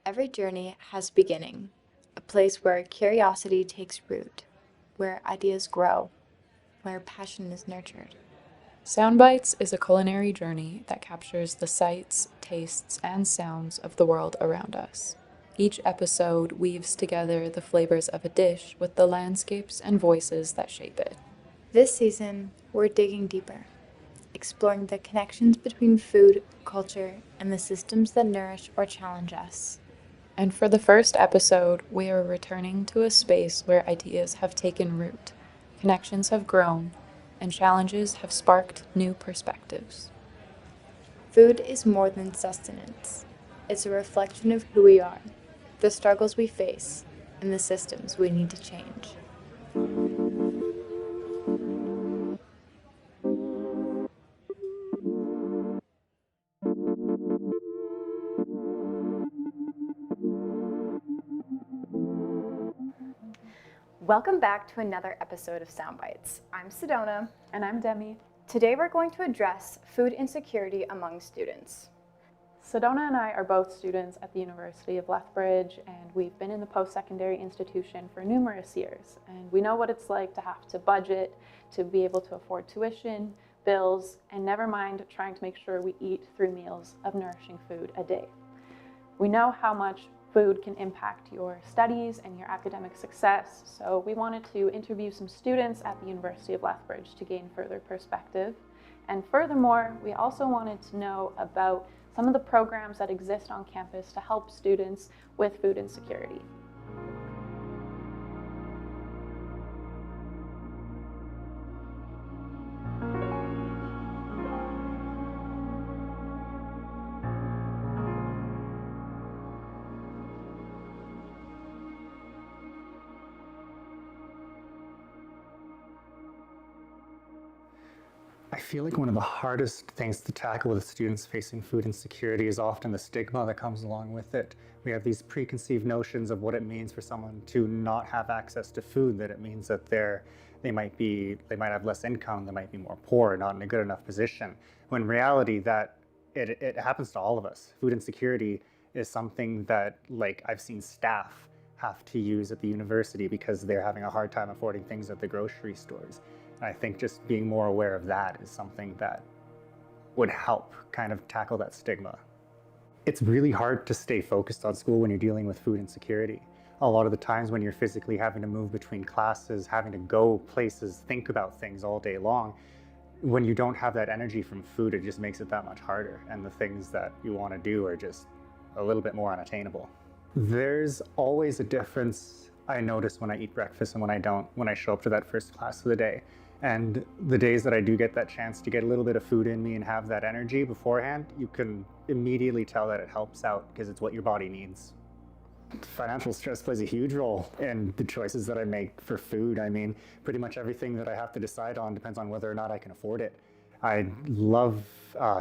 Every journey has a beginning, a place where curiosity takes root, where ideas grow, where passion is nurtured. Soundbites is a culinary journey that captures the sights, tastes, and sounds of the world around us. Each episode weaves together the flavors of a dish with the landscapes and voices that shape it. This season, we're digging deeper, exploring the connections between food, culture, and the systems that nourish or challenge us. And for the first episode, we are returning to a space where ideas have taken root, connections have grown, and challenges have sparked new perspectives. Food is more than sustenance. It's a reflection of who we are, the struggles we face, and the systems we need to change. Welcome back to another episode of Soundbites. I'm Sedona. And I'm Demi. Today we're going to address food insecurity among students. Sedona and I are both students at the University of Lethbridge, and we've been in the post-secondary institution for numerous years. And we know what it's like to have to budget, to be able to afford tuition, bills, and never mind trying to make sure we eat 3 meals of nourishing food a day. We know how much food can impact your studies and your academic success, so we wanted to interview some students at the University of Lethbridge to gain further perspective. And furthermore, we also wanted to know about some of the programs that exist on campus to help students with food insecurity. I feel like one of the hardest things to tackle with students facing food insecurity is often the stigma that comes along with it. We have these preconceived notions of what it means for someone to not have access to food, that it means that they might have less income, they might be more poor, not in a good enough position. When in reality that it happens to all of us. Food insecurity is something that, like, I've seen staff have to use at the university because they're having a hard time affording things at the grocery stores. And I think just being more aware of that is something that would help kind of tackle that stigma. It's really hard to stay focused on school when you're dealing with food insecurity. A lot of the times when you're physically having to move between classes, having to go places, think about things all day long, when you don't have that energy from food, it just makes it that much harder. And the things that you want to do are just a little bit more unattainable. There's always a difference I notice when I eat breakfast and when I don't, when I show up to that first class of the day. And the days that I do get that chance to get a little bit of food in me and have that energy beforehand, you can immediately tell that it helps out because it's what your body needs. Financial stress plays a huge role in the choices that I make for food. I mean, pretty much everything that I have to decide on depends on whether or not I can afford it. I love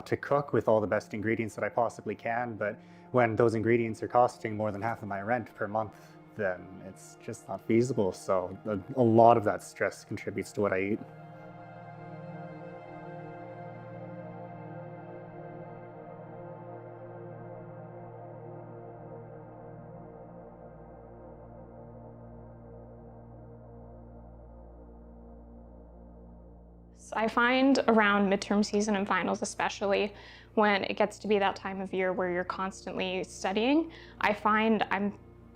to cook with all the best ingredients that I possibly can, but when those ingredients are costing more than half of my rent per month, then it's just not feasible. So a lot of that stress contributes to what I eat. I find around midterm season and finals, especially when it gets to be that time of year where you're constantly studying, I find I'm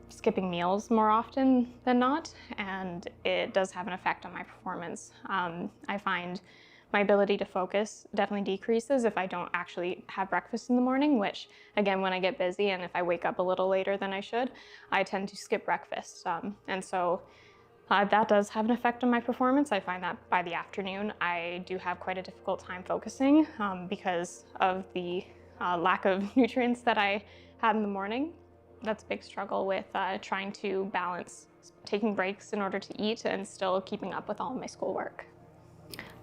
skipping meals more often than not, and it does have an effect on my performance. I find my ability to focus definitely decreases if I don't actually have breakfast in the morning, which again, when I get busy and if I wake up a little later than I should, I tend to skip breakfast. And so that does have an effect on my performance. I find that by the afternoon, I do have quite a difficult time focusing because of the lack of nutrients that I had in the morning. That's a big struggle with trying to balance taking breaks in order to eat and still keeping up with all of my schoolwork.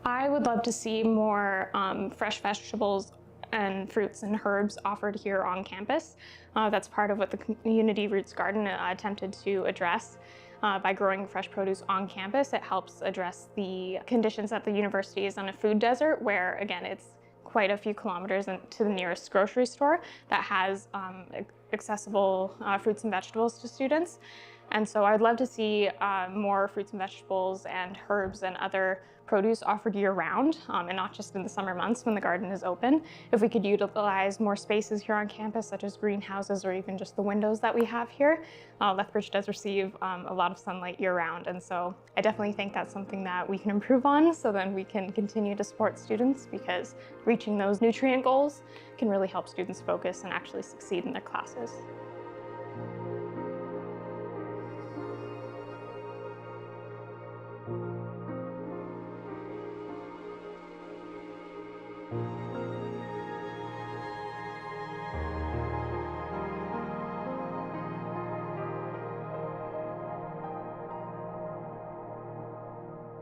I would love to see more fresh vegetables and fruits and herbs offered here on campus. That's part of what the Community Roots Garden attempted to address. By growing fresh produce on campus, it helps address the conditions at the university is on a food desert where, again, it's quite a few kilometers to the nearest grocery store that has accessible fruits and vegetables to students. And so I'd love to see more fruits and vegetables and herbs and other produce offered year-round, and not just in the summer months when the garden is open. If we could utilize more spaces here on campus, such as greenhouses or even just the windows that we have here. Lethbridge does receive a lot of sunlight year-round, and so I definitely think that's something that we can improve on, so then we can continue to support students, because reaching those nutrient goals can really help students focus and actually succeed in their classes.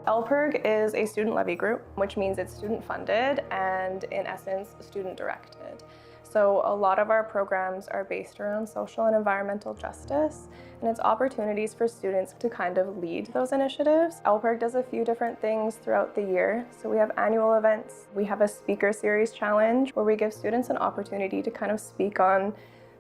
LPIRG is a student levy group, which means it's student funded and in essence student directed. So a lot of our programs are based around social and environmental justice, and it's opportunities for students to kind of lead those initiatives. LPIRG does a few different things throughout the year. So we have annual events, we have a speaker series challenge where we give students an opportunity to kind of speak on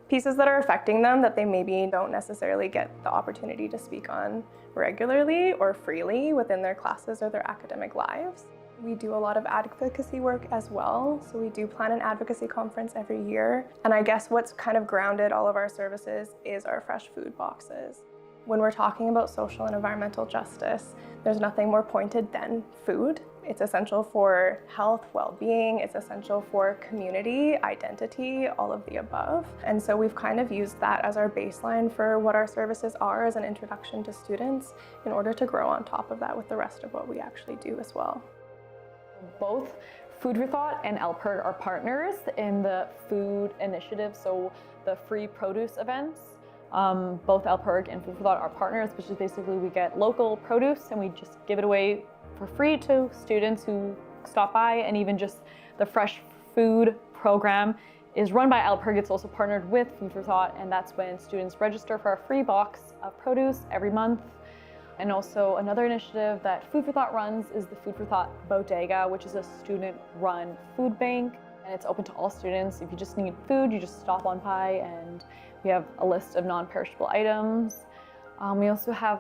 pieces that are affecting them that they maybe don't necessarily get the opportunity to speak on regularly or freely within their classes or their academic lives. We do a lot of advocacy work as well. So we do plan an advocacy conference every year. And I guess what's kind of grounded all of our services is our fresh food boxes. When we're talking about social and environmental justice, there's nothing more pointed than food. It's essential for health, well-being, it's essential for community, identity, all of the above. And so we've kind of used that as our baseline for what our services are as an introduction to students in order to grow on top of that with the rest of what we actually do as well. Both Food for Thought and LPIRG are partners in the food initiative, so the free produce events. Both LPIRG and Food for Thought are partners, which is basically we get local produce and we just give it away for free to students who stop by, and even just the fresh food program is run by LPIRG. It's also partnered with Food for Thought, and that's when students register for a free box of produce every month. And also another initiative that Food for Thought runs is the Food for Thought Bodega, which is a student-run food bank, and it's open to all students. If you just need food, you just stop on by, and we have a list of non-perishable items. We also have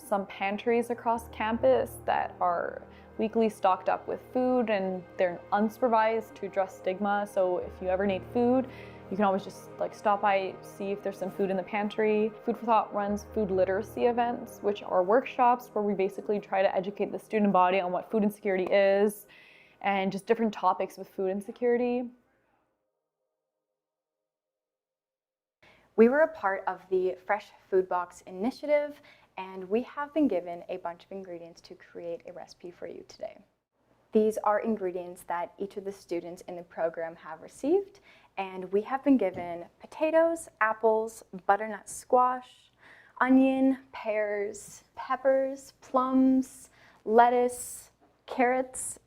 some pantries across campus that are weekly stocked up with food, and they're unsupervised to address stigma. So if you ever need food, you can always just stop by, see if there's some food in the pantry. Food for Thought runs food literacy events, which are workshops where we basically try to educate the student body on what food insecurity is and just different topics with food insecurity. We were a part of the Fresh Food Box initiative, and we have been given a bunch of ingredients to create a recipe for you today. These are ingredients that each of the students in the program have received, and we have been given potatoes, apples, butternut squash, onion, pears, peppers, plums, lettuce, carrots,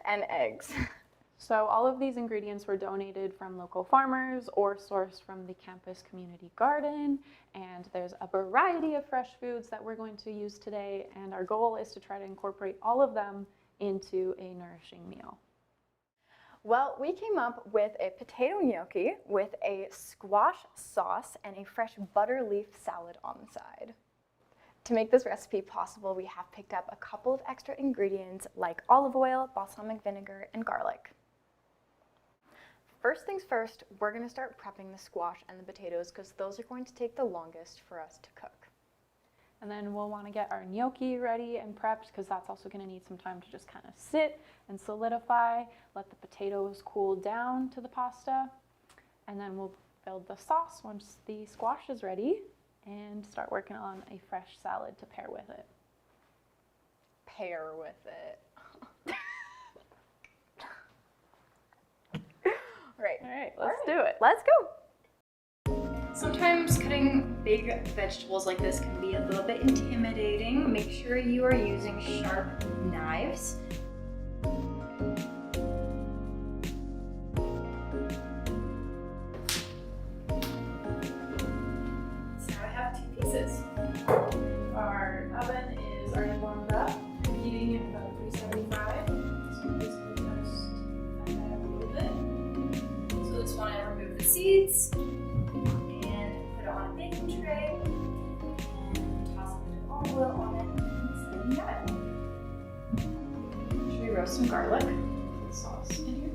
and eggs. So all of these ingredients were donated from local farmers or sourced from the campus community garden, and there's a variety of fresh foods that we're going to use today, and our goal is to try to incorporate all of them into a nourishing meal. Well, we came up with a potato gnocchi with a squash sauce and a fresh butter leaf salad on the side. To make this recipe possible, we have picked up a couple of extra ingredients like olive oil, balsamic vinegar, and garlic. First things first, we're going to start prepping the squash and the potatoes because those are going to take the longest for us to cook. And then we'll want to get our gnocchi ready and prepped because that's also going to need some time to just kind of sit and solidify, let the potatoes cool down to the pasta, and then we'll build the sauce once the squash is ready and start working on a fresh salad to pair with it. Pair with it. All right, let's do it. Let's go. Sometimes cutting big vegetables like this can be a little bit intimidating. Make sure you are using sharp knives. So now I have two pieces. Our oven is already warmed up, heating at about 375. throw some garlic sauce in here.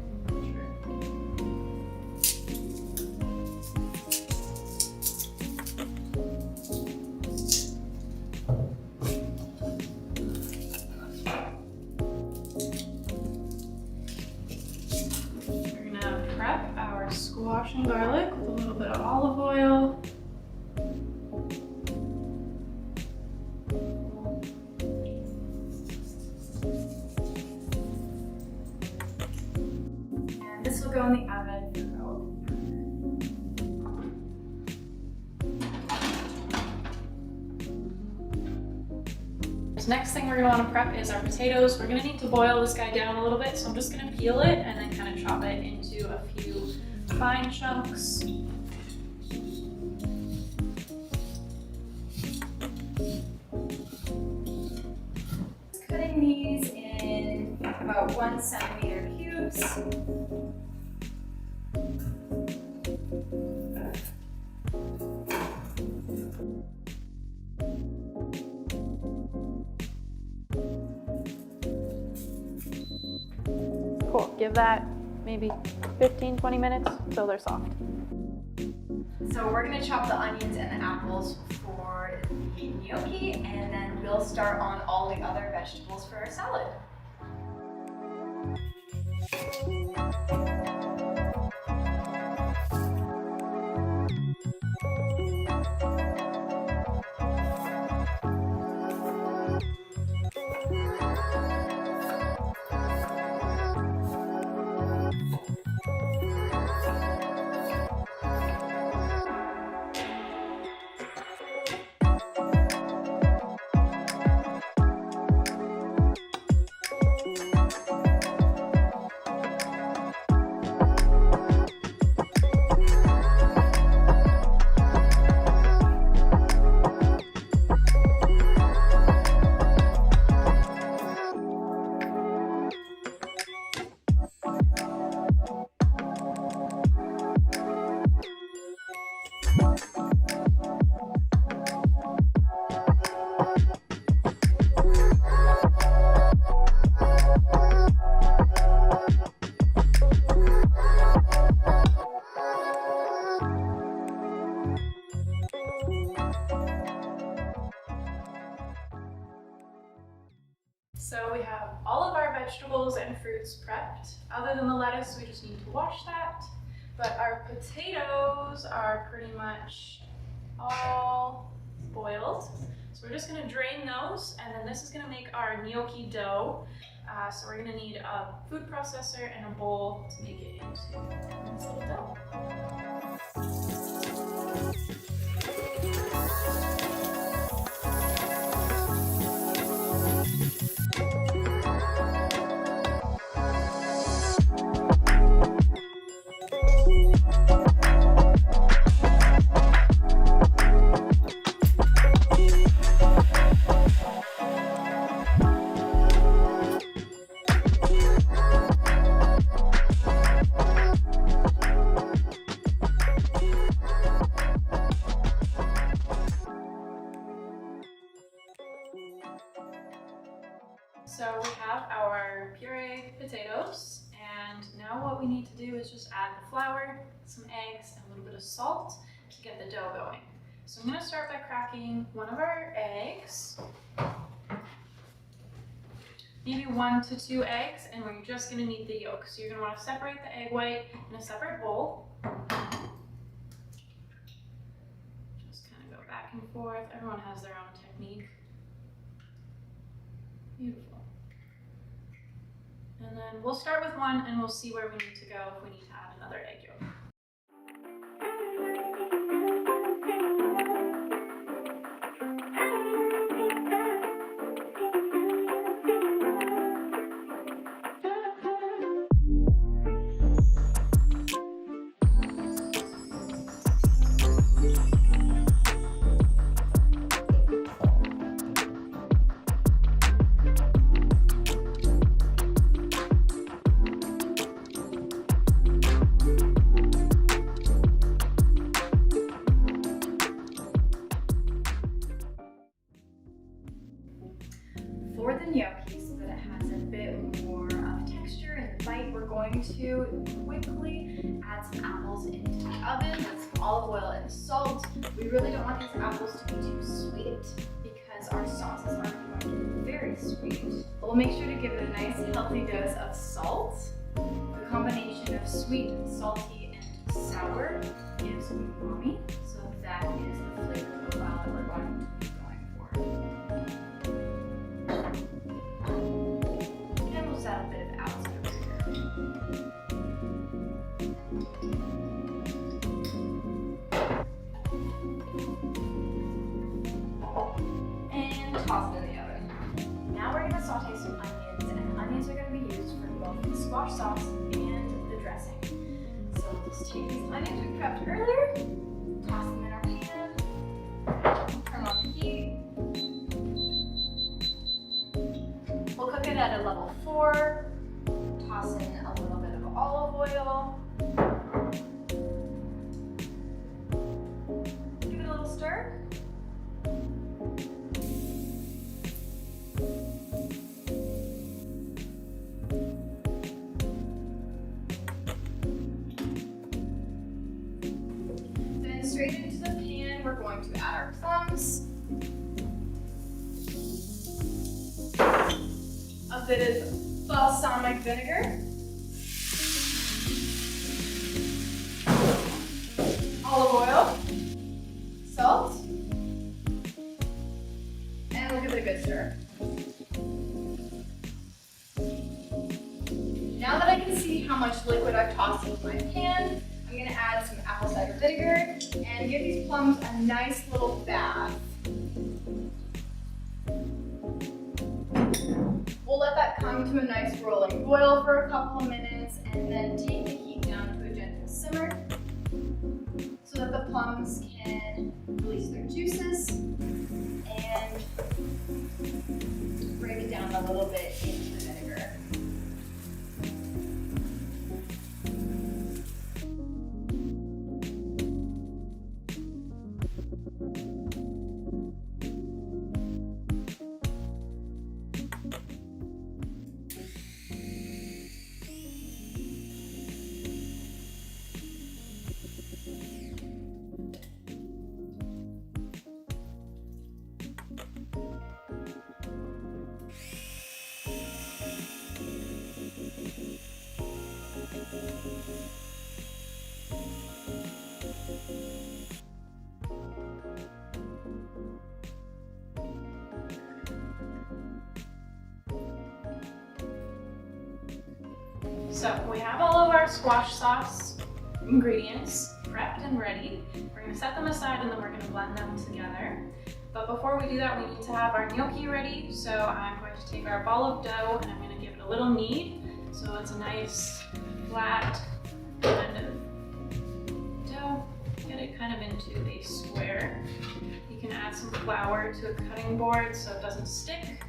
We're gonna prep our squash and garlic with a little bit of olive oil. This will go in the oven for about next thing we're going to want to prep is our potatoes. We're going to need to boil this guy down a little bit, so I'm just going to peel it and then kind of chop it into a few fine chunks. Cutting these in about 1 centimeter cubes. Cool, give that maybe 15-20 minutes until they're soft. So we're gonna chop the onions and the apples for the gnocchi, and then we'll start on all the other vegetables for our salad. So we have all of our vegetables and fruits prepped. Other than the lettuce, we just need to wash that. But our potatoes are pretty much all boiled. So we're just gonna drain those, and then this is gonna make our gnocchi dough. So we're gonna need a food processor and a bowl to make it into this little dough. So we have our pureed potatoes, and now what we need to do is just add the flour, some eggs, and a little bit of salt to get the dough going. So I'm going to start by cracking one of our eggs, maybe 1 to 2 eggs, and we're just going to need the yolk. So you're going to want to separate the egg white in a separate bowl. Just kind of go back and forth. Everyone has their own technique. Beautiful. And then we'll start with one and we'll see where we need to go if we need to add another egg yolk. going to quickly add some apples into the oven with some olive oil and salt. We really don't want these apples to be too sweet because our sauces aren't going to be very sweet. But we'll make sure to give it a nice healthy dose of salt. The combination of sweet, salty, and sour gives umami, so that is the flavor profile that we're going to be going for. And we'll just add a bit of apple cider and toss it in the oven. Now we're going to saute some onions, and onions are going to be used for both the squash sauce and the dressing. So we'll just take these onions we prepped earlier, toss them in our pan, turn on the heat. We'll cook it at a level 4, toss in a little bit of olive oil, give it a little stir. Then straight into the pan, we're going to add our plums, a bit of balsamic vinegar, olive oil, salt, and we'll give it a good stir. Now that I can see how much liquid I've tossed into my pan, I'm going to add some apple cider vinegar and give these plums a nice little bath. We'll let that come to a nice rolling boil for a couple of minutes and then take the heat down to a gentle simmer so that the plums can release their juices and break it down a little bit into the vinegar. So we have all of our squash sauce ingredients prepped and ready. We're going to set them aside and then we're going to blend them together. But before we do that, we need to have our gnocchi ready. So I'm going to take our ball of dough and I'm going to give it a little knead. So it's a nice flat kind of dough. Get it kind of into a square. You can add some flour to a cutting board so it doesn't stick.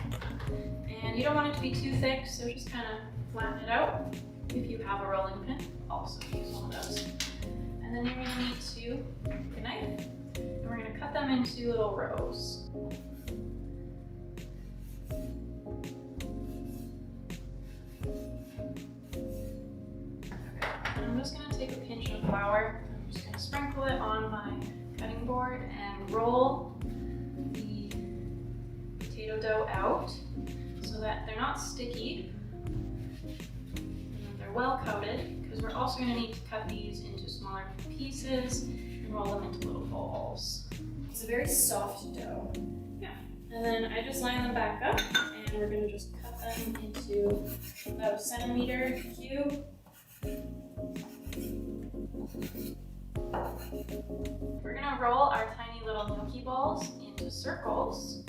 And you don't want it to be too thick, so just kind of flatten it out. If you have a rolling pin, also use one of those. And then you're going to need to take a knife, and we're going to cut them into little rows. Okay. And I'm just going to take a pinch of flour. I'm just going to sprinkle it on my cutting board and roll the potato dough out so that they're not sticky. Well coated, because we're also going to need to cut these into smaller pieces and roll them into little balls. It's a very soft dough. Yeah, and then I just line them back up and we're going to just cut them into about a centimeter cube. We're going to roll our tiny little gnocchi balls into circles.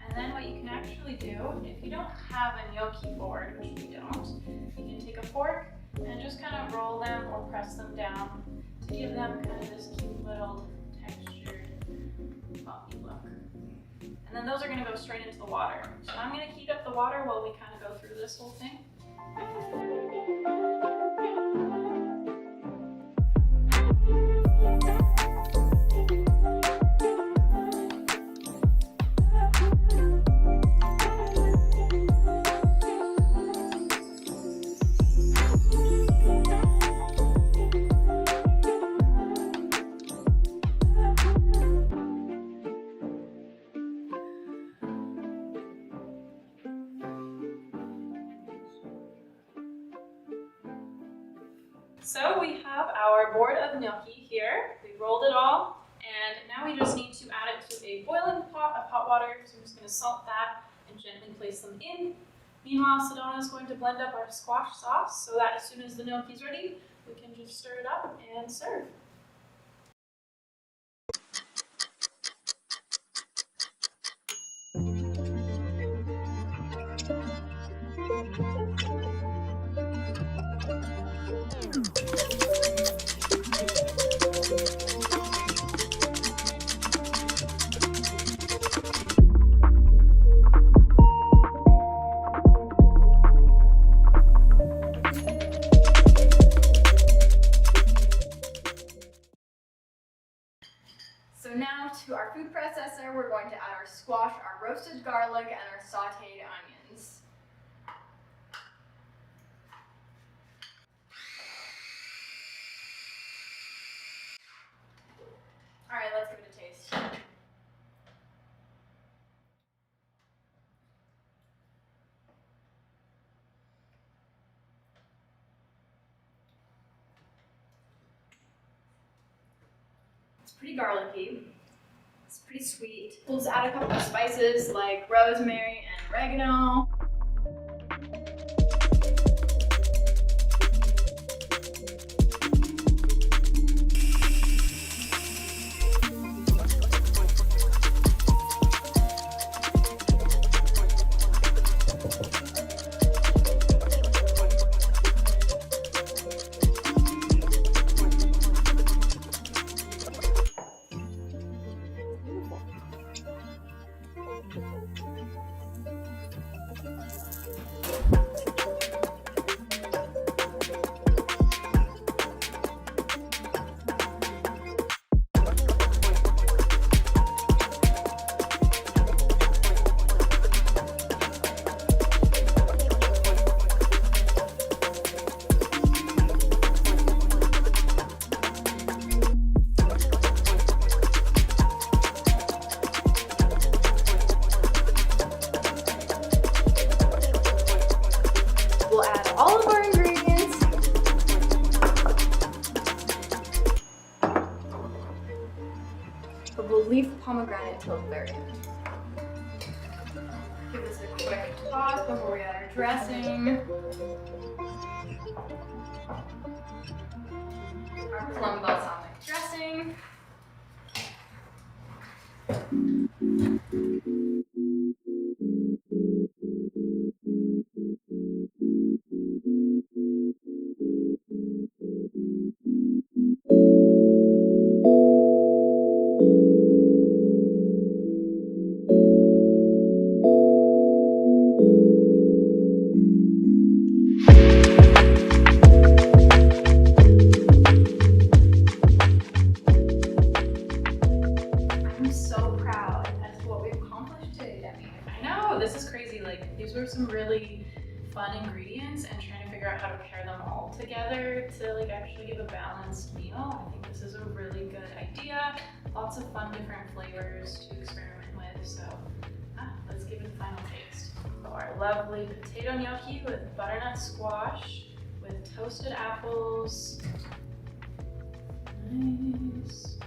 And then what you can actually do, if you don't have a gnocchi board, which we don't, you can take a fork and just kind of roll them or press them down to give them kind of this cute little textured bumpy look. And then those are going to go straight into the water. So I'm going to heat up the water while we kind of go through this whole thing. So we have our board of gnocchi here. We rolled it all, and now we just need to add it to a boiling pot of hot water. So I'm just going to salt that and gently place them in. Meanwhile, Sedona is going to blend up our squash sauce so that as soon as the gnocchi is ready, we can just stir it up and serve. So now to our food processor, we're going to add our squash, our roasted garlic, and our sauteed onions. All right, let's give it a taste. It's pretty garlicky. It's pretty sweet. We'll just add a couple of spices like rosemary and oregano. We'll add all of our ingredients. But we'll leave the pomegranate till the very end. Give this a quick toss before we add our dressing. Our plum balsamic dressing. I'm so proud as to what we've accomplished today, Demi. I know, this is crazy. Like, these were some really fun ingredients, and trying to figure out how to pair them all together to like actually give a balanced meal. I think this is a really good idea. Lots of fun different flavors to experiment with. So let's give it a final taste. Our lovely potato gnocchi with butternut squash with toasted apples. Nice.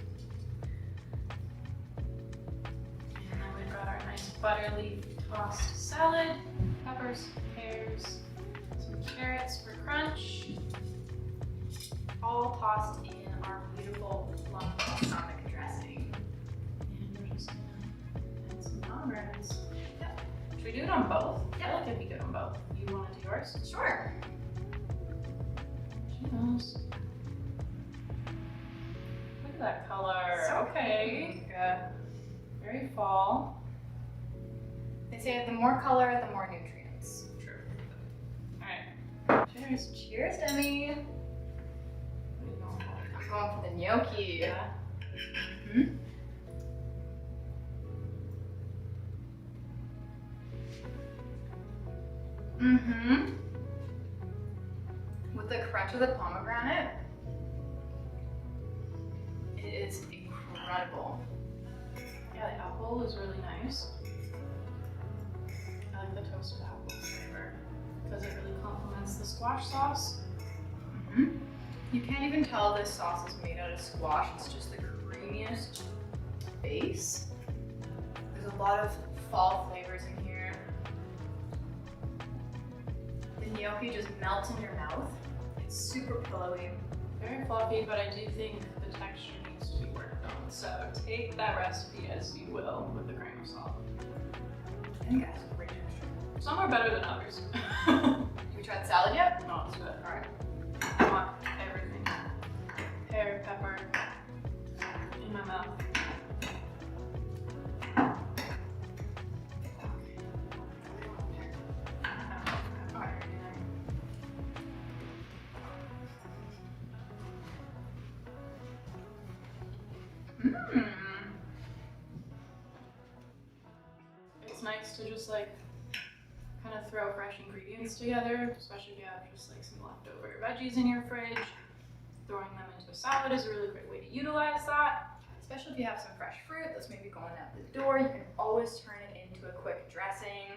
And then we've got our nice butter leaf tossed salad, peppers, pears, some carrots for crunch, all tossed in our beautiful plum balsamic dressing. And we're just gonna add some pomegranates. Yeah. Should we do it on both? Yeah, I feel like it'd be good on both. You want to do yours? Sure. Cheers. Look at that color. So okay. Very fall. They say the more color, the more nutrients. True. Alright. Cheers. Cheers, Demi. What are you going for? I'm going for the gnocchi. Yeah. Mm-hmm. Mm-hmm. With the crunch of the pomegranate, it is incredible. Yeah, the apple is really nice. I like the toasted apple flavor because it really complements the squash sauce. Mm-hmm. You can't even tell this sauce is made out of squash. It's just the creamiest base. There's a lot of fall flavors in here. The gnocchi just melts in your mouth. It's super pillowy. Very fluffy, but I do think the texture needs to be worked on. So take that recipe as you will with the grain of salt. I think it has a great texture. Some are better than others. Have you tried salad yet? No, it's good. All right. I want everything. Pear, pepper in my mouth. It's nice to just like kind of throw fresh ingredients together, especially if you have just like some leftover veggies in your fridge. Throwing them into a salad is a really great way to utilize that. Especially if you have some fresh fruit that's maybe going out the door, you can always turn it into a quick dressing.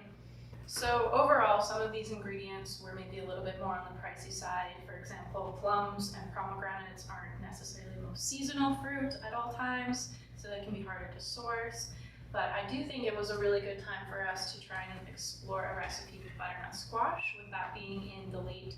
So overall, some of these ingredients were maybe a little bit more on the pricey side. For example, plums and pomegranates aren't necessarily the most seasonal fruit at all times, so they can be harder to source. But I do think it was a really good time for us to try and explore a recipe with butternut squash, with that being in the late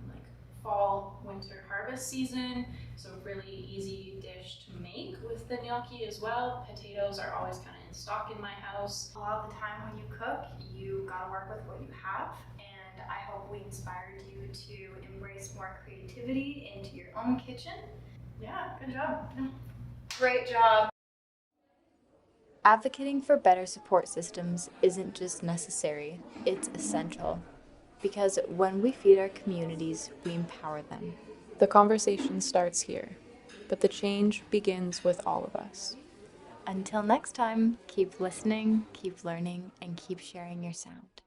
like fall, winter harvest season. So really easy dish to make with the gnocchi as well. Potatoes are always kind of in stock in my house. A lot of the time when you cook, you gotta work with what you have. And I hope we inspired you to embrace more creativity into your own kitchen. Yeah, good job. Yeah. Great job. Advocating for better support systems isn't just necessary, it's essential. Because when we feed our communities, we empower them. The conversation starts here, but the change begins with all of us. Until next time, keep listening, keep learning, and keep sharing your sound.